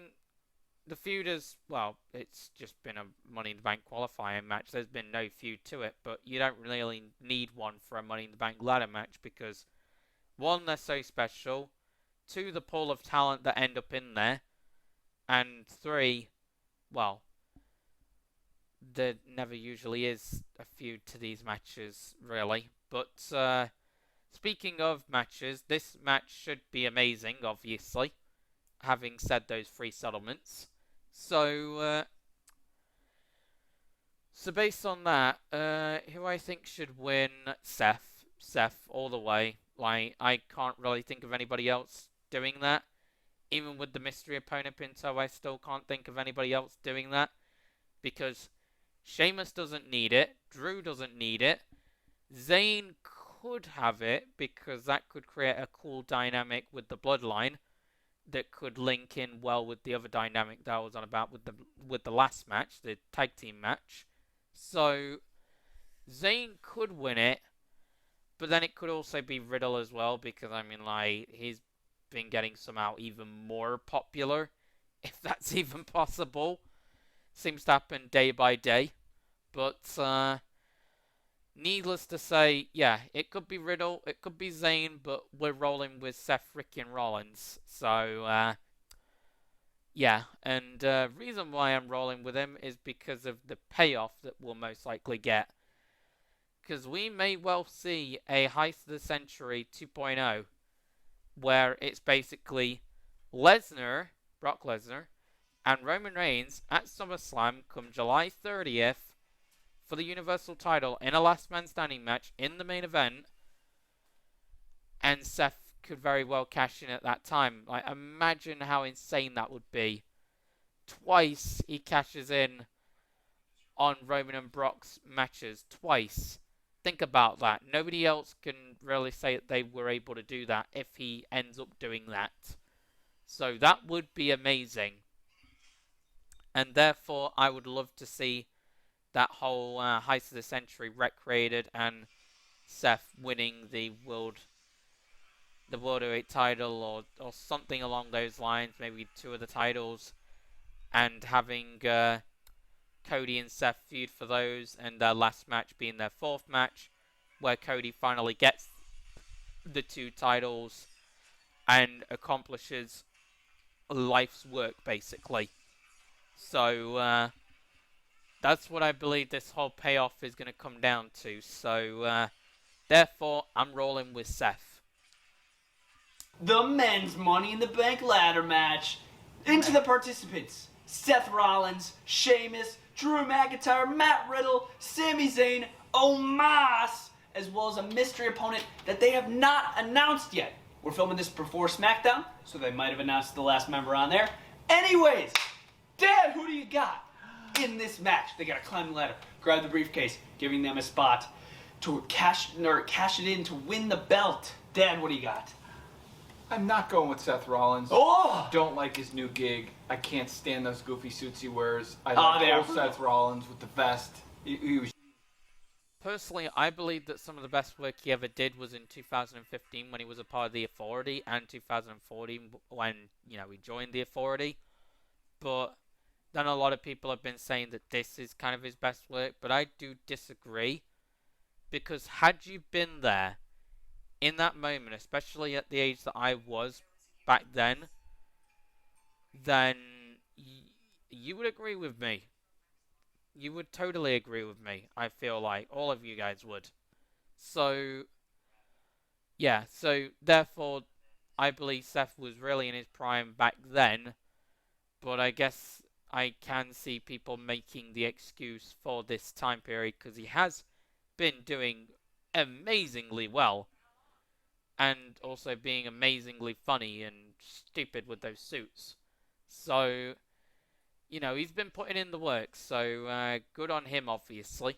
Speaker 1: the feud is, well, it's just been a Money in the Bank qualifying match. There's been no feud to it, but you don't really need one for a Money in the Bank ladder match because 1, they're so special, 2, the pool of talent that end up in there, and 3, well, there never usually is a feud to these matches, really. But speaking of matches, this match should be amazing, obviously, having said those 3 settlements. So based on that, who I think should win? Seth, all the way. Like, I can't really think of anybody else doing that. Even with the mystery opponent Pinto, I still can't think of anybody else doing that. Because Sheamus doesn't need it. Drew doesn't need it. Zayn could have it, because that could create a cool dynamic with the Bloodline that could link in well with the other dynamic that I was on about with the last match, the tag team match. So Zayn could win it, but then it could also be Riddle as well, because I mean, like, he's been getting somehow even more popular, if that's even possible. Seems to happen day by day. But needless to say, yeah, it could be Riddle, it could be Zayn, but we're rolling with Seth frickin' Rollins. So yeah, and reason why I'm rolling with him is because of the payoff that we'll most likely get. Because we may well see a Heist of the Century 2.0, where it's basically Brock Lesnar, and Roman Reigns at SummerSlam come July 30th for the Universal title in a last man standing match in the main event, and Seth could very well cash in at that time. Like, imagine how insane that would be. Twice he cashes in on Roman and Brock's matches. Twice. Think about that. Nobody else can really say that they were able to do that if he ends up doing that. So that would be amazing. And therefore, I would love to see that whole Heist of the Century recreated and Seth winning the World Heavyweight title or something along those lines, maybe 2 of the titles, and having Cody and Seth feud for those, and their last match being their 4th match, where Cody finally gets the 2 titles and accomplishes life's work, basically. So that's what I believe this whole payoff is going to come down to. So therefore, I'm rolling with Seth.
Speaker 3: The men's Money in the Bank ladder match. Into the participants: Seth Rollins, Sheamus, Drew McIntyre, Matt Riddle, Sami Zayn, Omos, as well as a mystery opponent that they have not announced yet. We're filming this before SmackDown, so they might have announced the last member on there. Anyways, Dad, who do you got in this match? They gotta climb the ladder, grab the briefcase, giving them a spot to cash it in to win the belt. Dad, what do you got?
Speaker 2: I'm not going with Seth Rollins.
Speaker 3: Oh!
Speaker 2: Don't like his new gig. I can't stand those goofy suits he wears. I
Speaker 3: Oh,
Speaker 2: like
Speaker 3: they are
Speaker 2: old Seth Rollins with the vest. He was
Speaker 1: Personally, I believe that some of the best work he ever did was in 2015 when he was a part of the Authority, and 2014 when, you know, he joined the Authority. But then a lot of people have been saying that this is kind of his best work, but I do disagree. Because had you been there in that moment, especially at the age that I was back then you would agree with me. You would totally agree with me, I feel like. All of you guys would. So, yeah, so therefore, I believe Seth was really in his prime back then, but I guess I can see people making the excuse for this time period because he has been doing amazingly well, and also being amazingly funny and stupid with those suits. So, you know, he's been putting in the work, so good on him, obviously.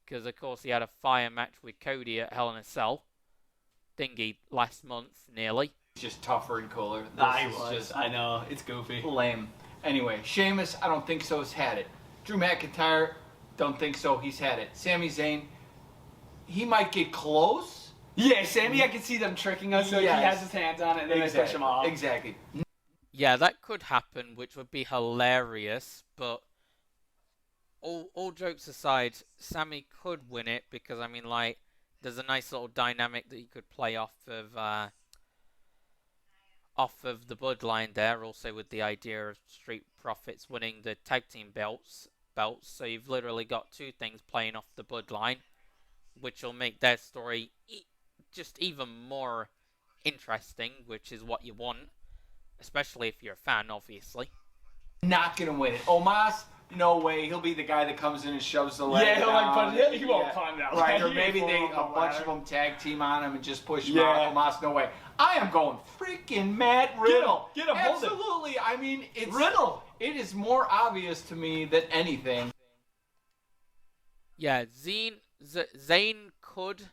Speaker 1: Because, of course, he had a fire match with Cody at Hell in a Cell thingy last month, nearly.
Speaker 2: just tougher and cooler.
Speaker 3: I know, it's goofy.
Speaker 2: Lame. Anyway, Sheamus, I don't think so, has had it. Drew McIntyre, don't think so, he's had it. Sami Zayn, he might get close.
Speaker 3: Yeah, Sammy, I can see them tricking us, so
Speaker 2: Yes.
Speaker 3: he has his hands on it, and then they push him off.
Speaker 2: Exactly.
Speaker 1: Yeah, that could happen, which would be hilarious, but all jokes aside, Sammy could win it because, I mean, like, there's a nice little dynamic that you could play off of the bloodline there, also with the idea of Street Profits winning the tag team belts, so you've literally got two things playing off the bloodline, which will make their story just even more interesting, which is what you want, especially if you're a fan, obviously.
Speaker 2: Not gonna win it. Omos, no way. He'll be the guy that comes in and shoves the leg
Speaker 3: Yeah, he'll
Speaker 2: down.
Speaker 3: like punch. He won't climb that
Speaker 2: Right,
Speaker 3: ladder.
Speaker 2: or maybe
Speaker 3: He
Speaker 2: a
Speaker 3: won't climb the
Speaker 2: bunch
Speaker 3: ladder.
Speaker 2: of them tag team on him and just push him
Speaker 3: Yeah.
Speaker 2: out. Omos, no way. I am going freaking Matt Riddle.
Speaker 3: Get him, hold him.
Speaker 2: Absolutely. I mean, it's
Speaker 3: Riddle.
Speaker 2: It is more obvious to me than anything.
Speaker 1: Yeah, Zayn could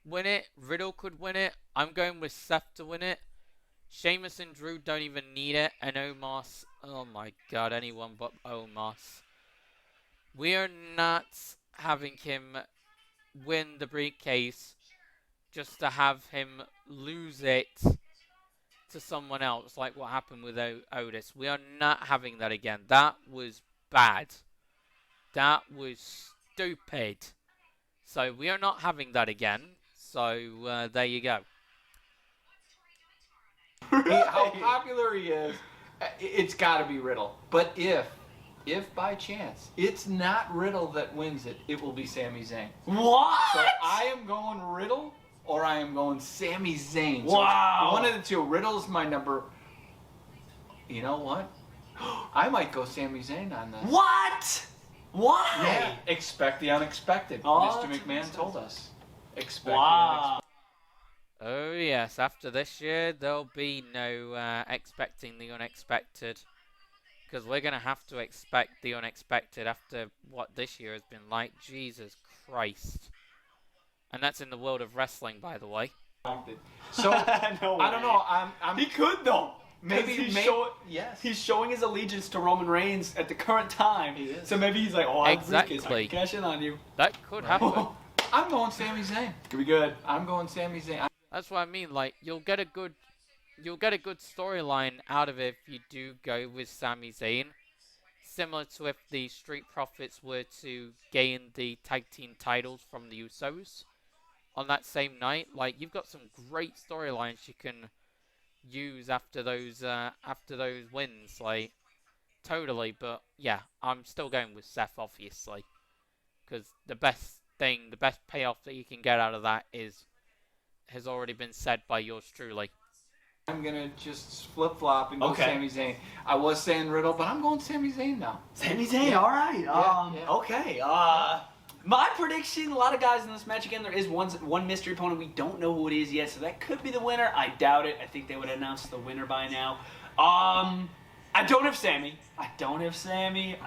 Speaker 1: win it. Riddle could win it. I'm going with Seth to win it. Sheamus and Drew don't even need it. And Omos, oh my god, anyone but Omos. We are not having him win the briefcase just to have him lose it to someone else, like what happened with Otis. We are not having that again. That was bad. That was stupid. So we are not having that again. So there you go.
Speaker 2: How popular he is, it's got to be Riddle. But if by chance it's not Riddle that wins it, it will be Sami Zayn.
Speaker 3: What?
Speaker 2: So I am going Riddle or I am going Sami Zayn. So
Speaker 3: Wow.
Speaker 2: one of the two. Riddle's my number. You know what? I might go Sami Zayn on this.
Speaker 3: What? Why?
Speaker 2: Yeah. Expect the unexpected.
Speaker 3: Oh,
Speaker 2: Mr.
Speaker 3: that's
Speaker 2: McMahon
Speaker 3: what
Speaker 2: told us. Expect the
Speaker 3: Wow.
Speaker 2: unexpected.
Speaker 1: Oh yes, after this year there'll be no expecting the unexpected. Because we're going to have to expect the unexpected after what this year has been like. Jesus Christ. And that's in the world of wrestling, by the way.
Speaker 2: So
Speaker 3: No
Speaker 2: I don't
Speaker 3: way.
Speaker 2: know. I'm
Speaker 3: He could though.
Speaker 2: maybe yes.
Speaker 3: He's showing his allegiance to Roman Reigns at the current time.
Speaker 2: He is.
Speaker 3: So maybe he's like, oh, I have a briefcase. I
Speaker 1: Exactly.
Speaker 3: can cash in on you.
Speaker 1: That could happen.
Speaker 2: I'm going Sami Zayn.
Speaker 3: Could be good.
Speaker 2: I'm going Sami Zayn.
Speaker 1: That's what I mean. Like, you'll get a good storyline out of it if you do go with Sami Zayn. Similar to if the Street Profits were to gain the tag team titles from the Usos on that same night. Like, you've got some great storylines you can use after those wins. Like, totally. But yeah, I'm still going with Seth, obviously, because the best payoff that you can get out of that has already been said by yours truly.
Speaker 2: I'm gonna just flip flop and go
Speaker 3: Okay.
Speaker 2: Sami Zayn. I was saying Riddle, but I'm going Sami Zayn now.
Speaker 3: Sami Zayn,
Speaker 2: Yeah.
Speaker 3: all right.
Speaker 2: Yeah.
Speaker 3: Okay. My prediction, a lot of guys in this match. Again, there is one mystery opponent. We don't know who it is yet, so that could be the winner. I doubt it. I think they would announce the winner by now. I don't have Sammy. I'm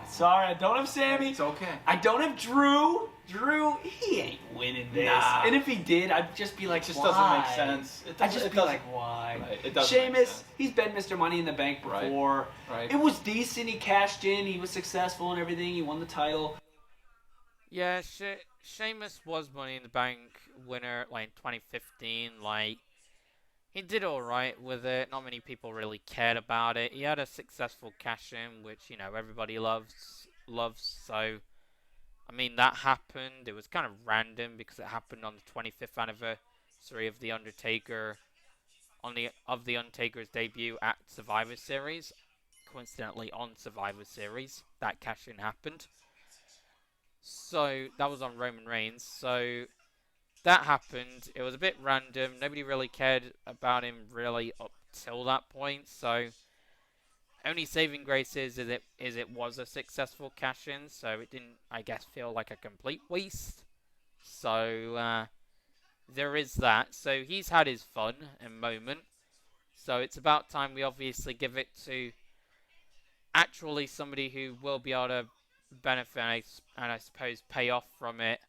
Speaker 3: sorry, I don't have Sammy.
Speaker 2: It's okay.
Speaker 3: I don't have Drew. Drew, he ain't winning this.
Speaker 2: Nah.
Speaker 3: And if he did, I'd just be like,
Speaker 2: It just
Speaker 3: why?
Speaker 2: doesn't make sense.
Speaker 3: I'd just be like, why?
Speaker 2: Right, it doesn't make
Speaker 3: Sheamus,
Speaker 2: sense.
Speaker 3: he's been Mr. Money in the Bank before.
Speaker 2: Right.
Speaker 3: It was decent. He cashed in. He was successful and everything. He won the title.
Speaker 1: Yeah, Sheamus was Money in the Bank winner like in 2015. Like, he did alright with it. Not many people really cared about it. He had a successful cash-in, which, you know, everybody loves. So, I mean, that happened. It was kind of random because it happened on the 25th anniversary of The Undertaker, of The Undertaker's debut at Survivor Series. Coincidentally, on Survivor Series, that cash-in happened. So, that was on Roman Reigns. So, that happened. It was a bit random. Nobody really cared about him really up till that point. So, only saving grace is it was a successful cash-in. So, it didn't, I guess, feel like a complete waste. So, there is that. So, he's had his fun and moment. So, it's about time we obviously give it to actually somebody who will be able to benefit and I suppose pay off from it,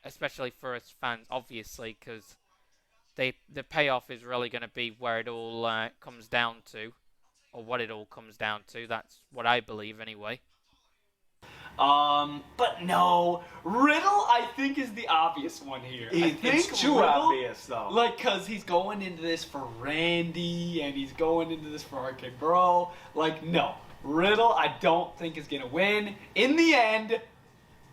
Speaker 1: especially for us fans, obviously, because the payoff is really going to be where it all comes down to, or what it all comes down to. That's what I believe, anyway.
Speaker 3: But no, Riddle I think is the obvious one here. I think
Speaker 2: It's too
Speaker 3: Riddle,
Speaker 2: obvious, though.
Speaker 3: Like, cause he's going into this for Randy and he's going into this for RK Bro. Like, no, Riddle I don't think is gonna win. In the end,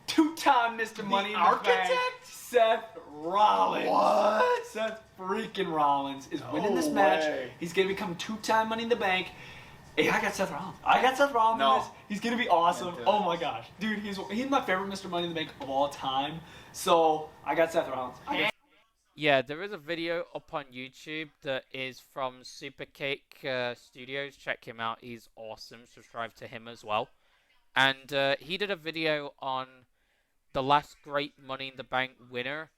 Speaker 3: two-time Mr. Money in the Bank, Seth Rollins.
Speaker 2: What?
Speaker 3: Seth freaking Rollins is winning this match.
Speaker 2: way.
Speaker 3: He's gonna become two-time Money in the Bank. Hey, I got Seth Rollins. I got Seth Rollins in this. He's gonna be awesome.
Speaker 2: Can't do it.
Speaker 3: Oh my gosh, dude, he's my favorite Mr. Money in the Bank of all time. So I got Seth Rollins.
Speaker 1: Yeah, there is a video up on YouTube that is from Supercake Studios. Check him out. He's awesome. Subscribe to him as well. And he did a video on the last great Money in the Bank winner.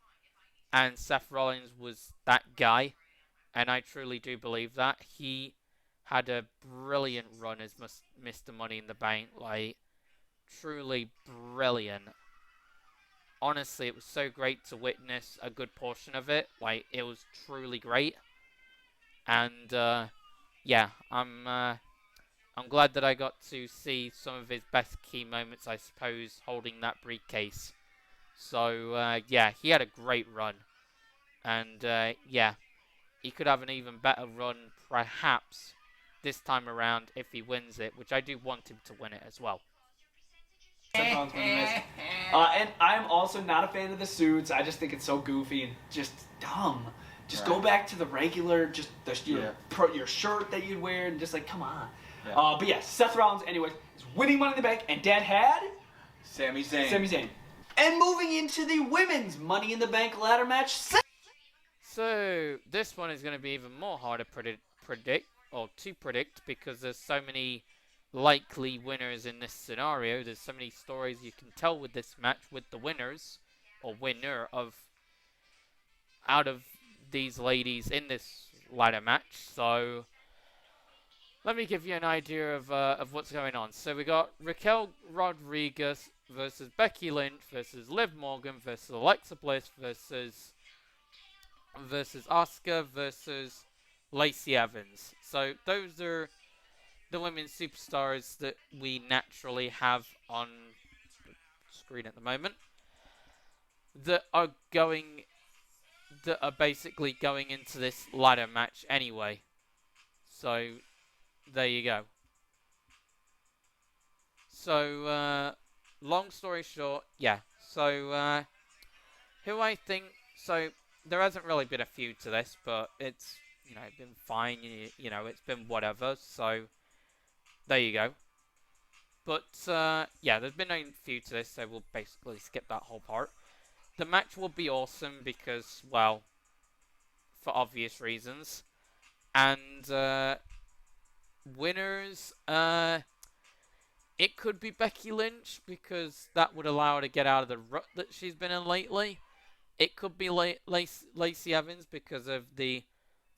Speaker 1: And Seth Rollins was that guy. And I truly do believe that. He had a brilliant run as Mr. Money in the Bank. Like, truly brilliant. Honestly, it was so great to witness a good portion of it. Like, it was truly great. And, yeah, I'm glad that I got to see some of his best key moments, I suppose, holding that briefcase. So, yeah, he had a great run. And, yeah, he could have an even better run, perhaps, this time around if he wins it, which I do want him to win it as well.
Speaker 3: And I'm also not a fan of the suits. I just think it's so goofy and just dumb. Just go back to the regular, just your shirt that you'd wear, and just like, come on.
Speaker 2: Yeah.
Speaker 3: But yeah, Seth Rollins, anyways, is winning Money in the Bank, and Dad had
Speaker 2: Sami Zayn.
Speaker 3: Sami Zayn. And moving into the women's Money in the Bank ladder match.
Speaker 1: So, this one is going to be even more hard to predict, because there's so many likely winners in this scenario. There's so many stories you can tell with this match with the winners, or winner out of these ladies in this ladder match. So, let me give you an idea of what's going on. So, we got Raquel Rodriguez versus Becky Lynch versus Liv Morgan versus Alexa Bliss versus Asuka versus Lacey Evans. So those are the women's superstars that we naturally have on the screen at the moment that are basically going into this ladder match anyway. So there you go. So long story short, yeah. So who I think, so there hasn't really been a feud to this, but it's, you know, it's been fine, you know, it's been whatever, so there you go. But, yeah, there's been no feud to this, so we'll basically skip that whole part. The match will be awesome because, well, for obvious reasons. And, winners, It could be Becky Lynch because that would allow her to get out of the rut that she's been in lately. It could be Lacey Evans because of the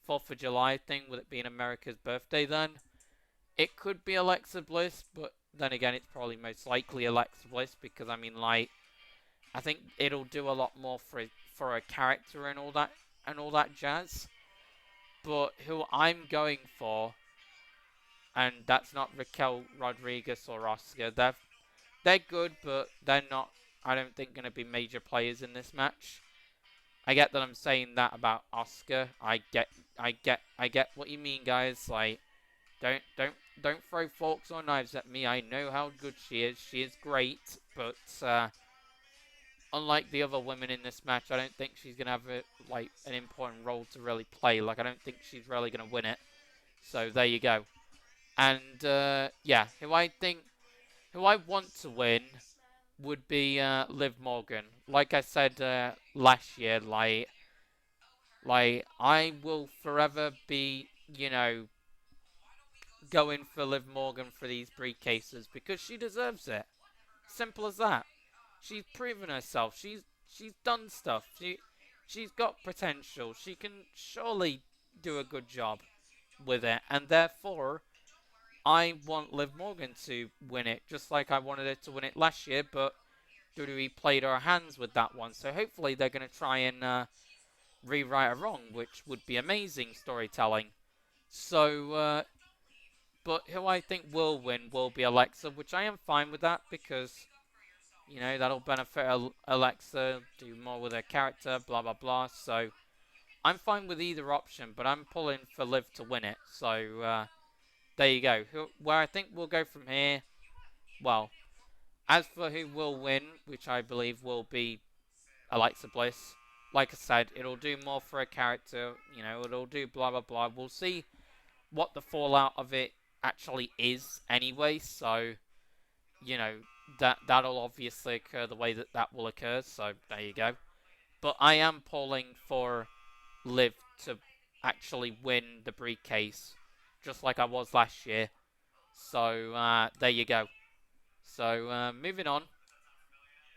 Speaker 1: 4th of July thing with it being America's birthday then. It could be Alexa Bliss, but then again, it's probably most likely Alexa Bliss because, I mean, like, I think it'll do a lot more for a character and all that jazz. But who I'm going for, and that's not Raquel Rodriguez or Asuka. They're good, but they're not, I don't think, going to be major players in this match. I get that I'm saying that about Asuka. I get what you mean, guys. Like, don't throw forks or knives at me. I know how good she is. She is great, but unlike the other women in this match, I don't think she's gonna have an important role to really play. Like, I don't think she's really gonna win it. So there you go. And yeah, who I want to win would be Liv Morgan. Like I said last year, like I will forever be, going for Liv Morgan for these briefcases because she deserves it. Simple as that. She's proven herself. She's done stuff. She's got potential. She can surely do a good job with it, and therefore I want Liv Morgan to win it, just like I wanted her to win it last year, but WWE played her hands with that one. So hopefully they're going to try and rewrite her wrong, which would be amazing storytelling. So, but who I think will win will be Alexa, which I am fine with that because, that'll benefit Alexa, do more with her character, blah, blah, blah. So I'm fine with either option, but I'm pulling for Liv to win it. So, there you go. Where I think we'll go from here, well, as for who will win, which I believe will be Alexa Bliss, like I said, it'll do more for a character, it'll do blah, blah, blah. We'll see what the fallout of it actually is anyway, so, that'll obviously occur the way that will occur, so there you go. But I am pulling for Liv to actually win the briefcase, just like I was last year. So, there you go. So, moving on.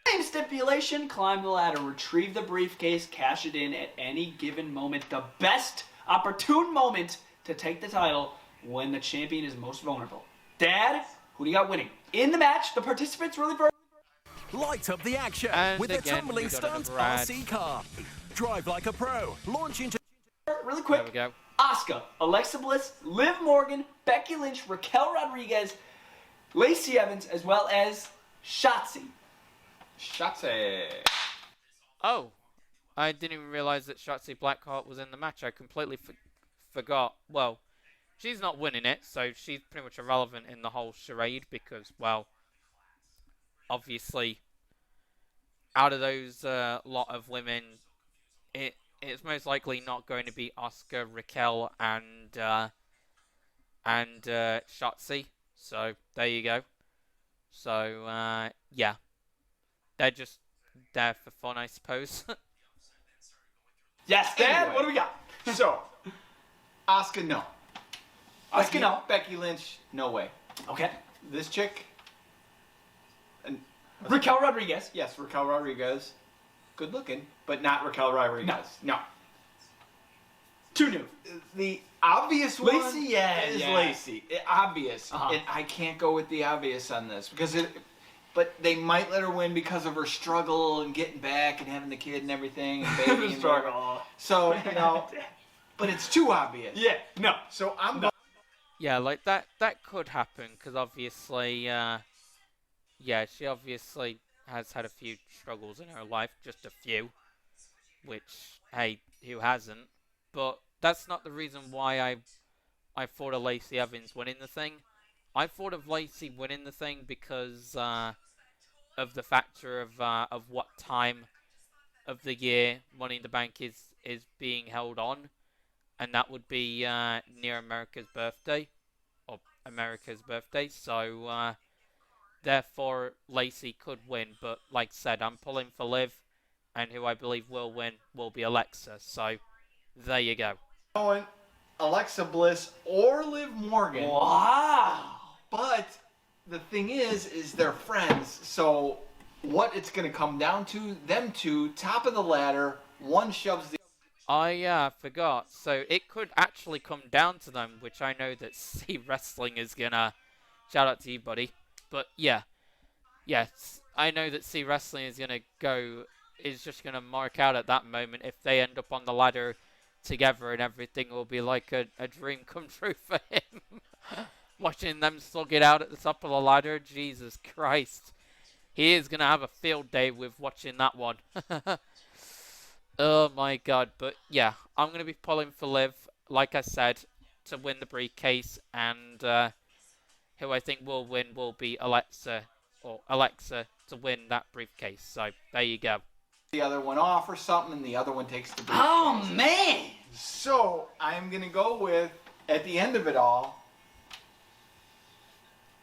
Speaker 3: Same stipulation, climb the ladder, retrieve the briefcase, cash it in at any given moment. The best opportune moment to take the title when the champion is most vulnerable. Dad, who do you got winning? In the match, the participants really...
Speaker 6: Light up the action
Speaker 1: and
Speaker 6: with
Speaker 1: again,
Speaker 6: the tumbling stunt RC car. Drive like a pro. Launch into...
Speaker 3: Really quick.
Speaker 1: There we go.
Speaker 3: Asuka, Alexa Bliss, Liv Morgan, Becky Lynch, Raquel Rodriguez, Lacey Evans, as well as Shotzi.
Speaker 2: Shotzi.
Speaker 1: Oh, I didn't even realize that Shotzi Blackheart was in the match. I completely forgot. Well, she's not winning it, so she's pretty much irrelevant in the whole charade because, well, obviously, out of those lot of women, it's most likely not going to be Asuka, Raquel, and Shotzi. So there you go. So yeah, they're just there for fun, I suppose.
Speaker 3: Yes, Dad,
Speaker 2: Anyway.
Speaker 3: what do we got?
Speaker 2: So, Asuka, no.
Speaker 3: Asuka, no.
Speaker 2: Becky Lynch, no way.
Speaker 3: Okay.
Speaker 2: This chick, and
Speaker 3: Raquel Rodriguez.
Speaker 2: yes, Raquel Rodriguez, good looking, but not Raquel Rodriguez. No.
Speaker 3: Too new.
Speaker 2: The obvious one
Speaker 3: Lacey, yeah,
Speaker 2: is
Speaker 3: yeah.
Speaker 2: Lacey. Obvious.
Speaker 3: Uh-huh.
Speaker 2: And I can't go with the obvious on this because but they might let her win because of her struggle and getting back and having the kid and everything and baby and whatever.
Speaker 3: Struggle.
Speaker 2: So, but it's too obvious.
Speaker 3: Yeah, no.
Speaker 2: So I'm
Speaker 3: No.
Speaker 1: Yeah, like that could happen because obviously, yeah, she obviously has had a few struggles in her life, just a few, which, hey, who hasn't? But that's not the reason why I thought of Lacey Evans winning the thing. I thought of Lacey winning the thing because of the factor of what time of the year Money in the Bank is being held on, and that would be near America's birthday, or America's birthday. So therefore Lacey could win, but like I said, I'm pulling for Liv, and who I believe will win will be Alexa. So there you go.
Speaker 2: going Alexa Bliss or Liv Morgan.
Speaker 3: Wow.
Speaker 2: But the thing is they're friends. So what it's going to come down to, them two, top of the ladder, one shoves the...
Speaker 1: Oh yeah, I forgot. So it could actually come down to them, which I know that C Wrestling is gonna... Shout out to you, buddy. But yeah. Yes, I know that C Wrestling is just gonna mark out at that moment if they end up on the ladder together, and everything will be like a dream come true for him. Watching them slug it out at the top of the ladder, Jesus Christ. He is gonna have a field day with watching that one. Oh my god, but yeah, I'm gonna be pulling for Liv, like I said, to win the briefcase, and who I think will win will be Alexa to win that briefcase. So there you go.
Speaker 2: The other one off or something, and the other one takes the briefcase.
Speaker 3: Oh man!
Speaker 2: So I'm gonna go with, at the end of it all,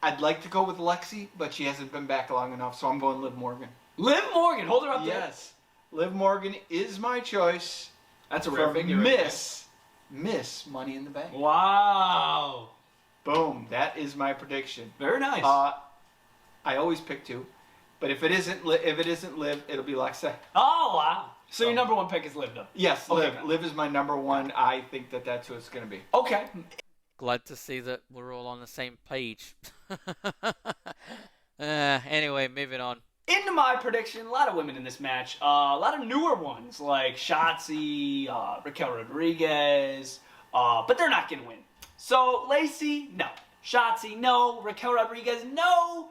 Speaker 2: I'd like to go with Lexi, but she hasn't been back long enough, so I'm going Liv Morgan.
Speaker 3: Liv Morgan, hold her up there.
Speaker 2: Yes, Liv Morgan is my choice.
Speaker 3: That's a rare figure.
Speaker 2: Miss Money in the Bank.
Speaker 3: Wow.
Speaker 2: Boom. That is my prediction.
Speaker 3: Very nice.
Speaker 2: I always pick two, but if it isn't Liv, it'll be Lexa.
Speaker 3: Oh wow. So your number one pick is Liv, though.
Speaker 2: Yes, Liv.
Speaker 3: Okay.
Speaker 2: Liv is my number one. I think that's who it's gonna be.
Speaker 3: Okay.
Speaker 1: Glad to see that we're all on the same page. Anyway, moving on.
Speaker 3: Into my prediction, a lot of women in this match. A lot of newer ones like Shotzi, Raquel Rodriguez, but they're not going to win. So Lacey, no. Shotzi, no. Raquel Rodriguez, no.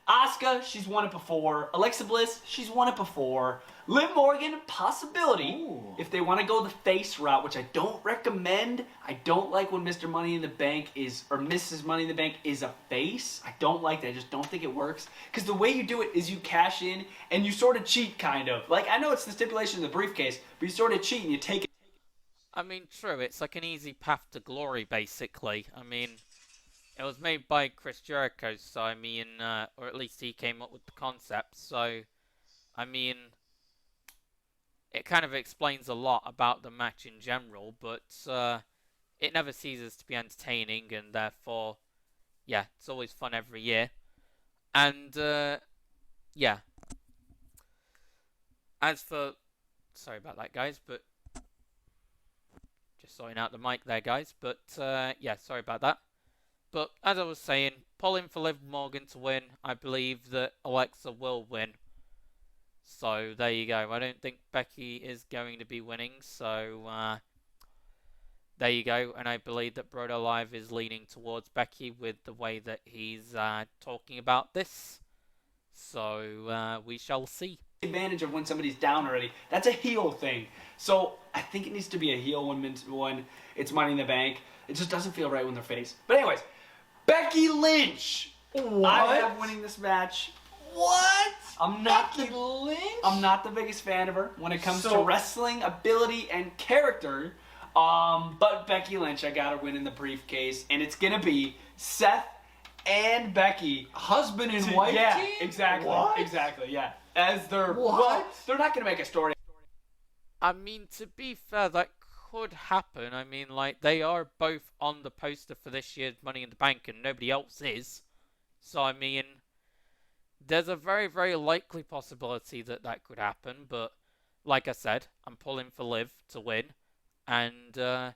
Speaker 3: Asuka, she's won it before. Alexa Bliss, she's won it before. Liv Morgan, possibility.
Speaker 2: Ooh.
Speaker 3: If they want to go the face route, which I don't recommend. I don't like when Mr. Money in the Bank is, or Mrs. Money in the Bank is a face. I don't like that. I just don't think it works. Because the way you do it is you cash in and you sort of cheat, kind of. Like, I know it's the stipulation of the briefcase, but you sort of cheat and you take it.
Speaker 1: I mean, true, it's like an easy path to glory, basically. I mean, it was made by Chris Jericho, so I mean, or at least he came up with the concept, so, I mean, it kind of explains a lot about the match in general, but it never ceases to be entertaining, and therefore, yeah, it's always fun every year. And, yeah. As for... Sorry about that, guys, but... Just sorting out the mic there, guys, but, yeah, sorry about that. But, as I was saying, pulling for Liv Morgan to win, I believe that Alexa will win. So, there you go. I don't think Becky is going to be winning, so, there you go. And I believe that Brodo Live is leaning towards Becky with the way that he's talking about this. So, we shall see.
Speaker 3: Advantage of when somebody's down already. That's a heel thing. So, I think it needs to be a heel when it's Money in the Bank. It just doesn't feel right when they're face. But anyways, Becky Lynch.
Speaker 2: What?
Speaker 3: I have winning this match.
Speaker 2: What?
Speaker 3: I'm not
Speaker 2: Becky Lynch?
Speaker 3: I'm not the biggest fan of her when it comes to wrestling ability and character. But Becky Lynch, I got her winning the briefcase, and it's gonna be Seth and Becky,
Speaker 2: husband and wife
Speaker 3: yeah,
Speaker 2: team?
Speaker 3: exactly,
Speaker 2: What?
Speaker 3: exactly, yeah. As their
Speaker 2: What?
Speaker 3: well, they're not gonna make a story.
Speaker 1: I mean, to be fair, that could happen. I mean, like, they are both on the poster for this year's Money in the Bank, and nobody else is. So, I mean, there's a very, very likely possibility that that could happen, but like I said, I'm pulling for Liv to win, and in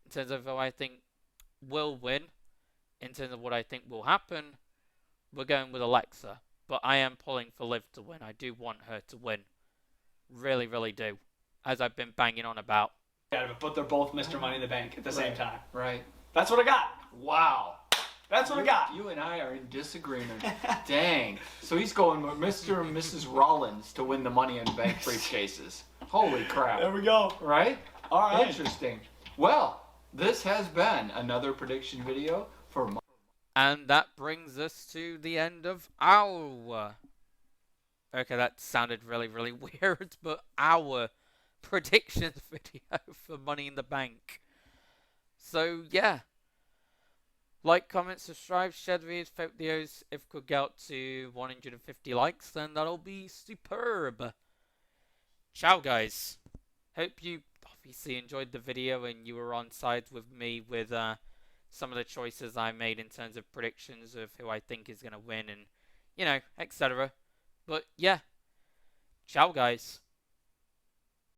Speaker 1: terms of who I think will win, in terms of what I think will happen, we're going with Alexa, but I am pulling for Liv to win. I do want her to win. Really, really do, as I've been banging on about.
Speaker 3: But they're both Mr. Money in the Bank at the same time.
Speaker 2: Right.
Speaker 3: That's what I got.
Speaker 2: Wow.
Speaker 3: That's what I got.
Speaker 2: You and I are in disagreement. Dang. So he's going with Mr. and Mrs. Rollins to win the Money in the Bank briefcases. Holy crap.
Speaker 3: There we go.
Speaker 2: Right?
Speaker 3: All right.
Speaker 2: Interesting. Well, this has been another prediction video for...
Speaker 1: And that brings us to the end of our... Okay, that sounded really, really weird, but our predictions video for Money in the Bank. So, yeah. Like, comment, subscribe, share the videos. If we could get up to 150 likes, then that'll be superb. Ciao, guys. Hope you obviously enjoyed the video and you were on sides with me with some of the choices I made in terms of predictions of who I think is going to win and, etc. But yeah, ciao guys.